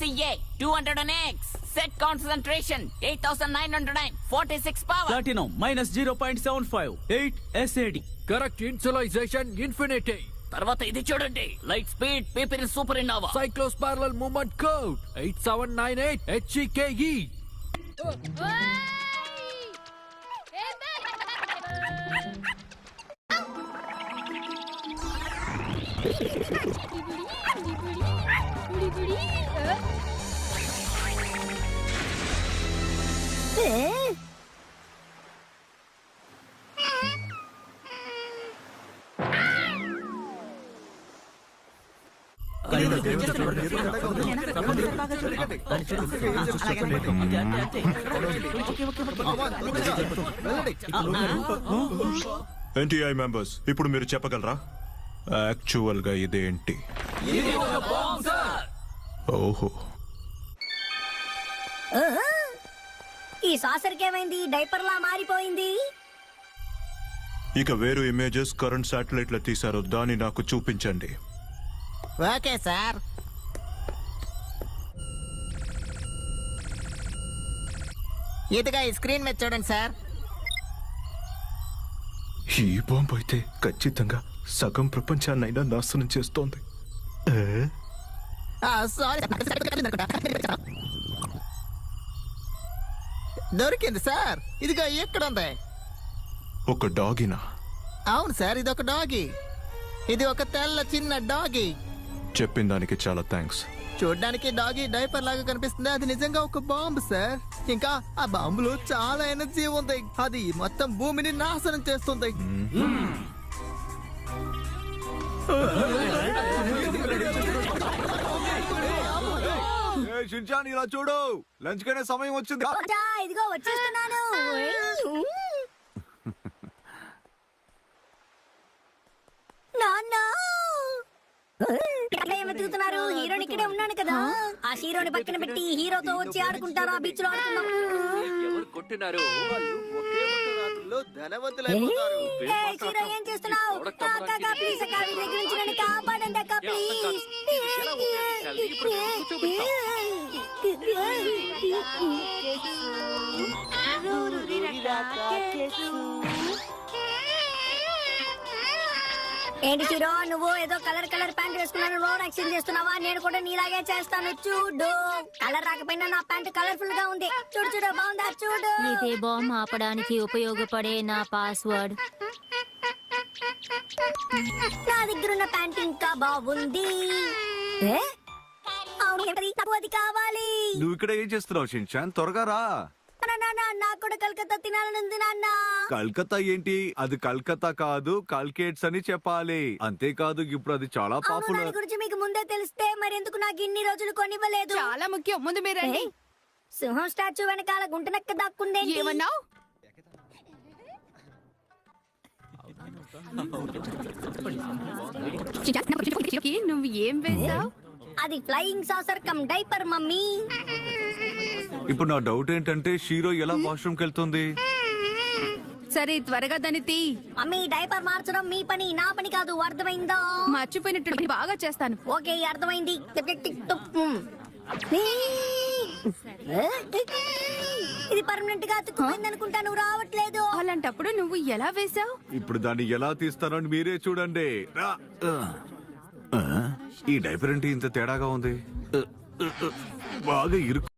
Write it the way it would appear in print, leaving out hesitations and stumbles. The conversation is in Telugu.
PCA 200X. Set concentration 8946 power. Platinum minus 0.75. 8 SAD. Correct ఇన్సులైజేషన్ ఇన్ఫినిటీ. తర్వాత ఇది చూడండి, లైట్ స్పీడ్ పీపీని సూపర్ ఇన్నోవా. సైక్లోస్ parallel movement code 8798 HEKE. NTI members, ఇప్పుడు మీరు చెప్పగలరా యాక్చువల్ గా ఇదేంటి? ఓహో, ఈ సాసర్కి ఏమైంది? డైపర్ లా మారిపోయింది. ఇక వేరు ఇమేజెస్ కరెంట్ శాటిలైట్ లో తీశారు, దాన్ని నాకు చూపించండి. Okay sir. ఇదిగా ఈ స్క్రీన్ మీద చూడండి సార్. ఈ బాంబు అయితే ఖచ్చితంగా సగం ప్రపంచాన్నైనా నాశనం చేస్తోంది. సారీ, దొరికింది సార్. ఇదిగో ఎక్కడ ఉంది? ఒక డాగినా? అవును సార్, ఇది ఒక డాగి. ఇది ఒక తెల్ల చిన్న డాగి. చెప్పిన దానికి చాలా థ్యాంక్స్. చూడ్డానికి డాగి డైపర్ లాగా కనిపిస్తుంది, అది నిజంగా ఒక బాంబు సార్. ఇంకా ఆ బాంబులో చాలా ఎనర్జీ ఉంది, అది మొత్తం భూమిని నాశనం చేస్తుంది. ఇలా చూడు, లంచ్ కనే సమయం వచ్చింది. ఇదిగో వచ్చేస్తున్నాను. వెతుకుతున్నారు? హీరోని ఇక్కడే ఉన్నాను కదా. ఆ హీరోని పక్కన పెట్టి హీరోతో వచ్చి ఆడుకుంటారు. ఆ బీచ్ లో ఆడుకుందాం. హీరో ఏం చేస్తున్నావు? ప్లీజ్ అక్క, వీడి దగ్గర నుంచి నన్ను కాపాడండి అక్క, ప్లీజ్. ఏంటి హీరో, నువ్వు ఏదో కలర్ ప్యాంట్ వేసుకున్నాను, రోడ్ యాక్షన్ చేస్తున్నావా? నేను కూడా నీలాగే చేస్తాను. చూడు, కలర్ రాకపోయినా నా ప్యాంట్ కలర్ఫుల్ గా ఉంది. చూడు బాగుందా? చూడు, ఇదే బాంబు ఆపడానికి ఉపయోగపడే నా పాస్వర్డ్. నా దగ్గర ఉన్న ప్యాంట్ ఇంకా బాగుంది. అవును, నాకు అది కావాలి. నువ్వు ఇక్కడ ఏం చేస్తున్నావు షిన్చాన్? త్వరగా రా. నాకు కూడా కలకత్తా తినాలనుంది నాన్న. కల్కత్తా ఏంటి? అది కల్కత్తా కాదు, కల్కేట్స్ అని చెప్పాలి. అంతేకాదు, ఇప్పుడు అది చాలా పాపులర్. దాని గురించి మీకు ముందే తెలిస్తే మరి ఎందుకు నాకు ఇన్ని రోజులు కొనివ్వలేదు? చాలా ముఖ్యం, ముందు మీరండి. సింహం స్టాచ్యూ వెనకాల గుంటనక్క దాక్కుందే. ఏమన్నావు? నువ్వు ఏం వేసావు? అది flying saucer come diaper mummy. ఇప్పుడు నా డౌట్ ఏంటంటే, షీరో ఎలా వాష్రూమ్ కి వెళ్తుంది? సరే, త్వరగా దాన్ని తీ. మమ్మీ, డైపర్ మార్చడం మీ పని, నా పని కాదు. అర్థమైందా? మర్చిపోయినట్టు బాగా చేస్తాను. ఓకే, అర్థమైంది. ఇది పర్మనెంట్ గా అతుక్కుపోయింది అనుకుంటా. నువ్వు రావట్లేదు. అలాంటప్పుడు నువ్వు ఎలా వేసావు? ఇప్పుడు దాన్ని ఎలా తీస్తానని మీరే చూడండి. ఈ డైపర్ ఏంటి ఇంత తేడాగా ఉంది? బాగా ఇరుకు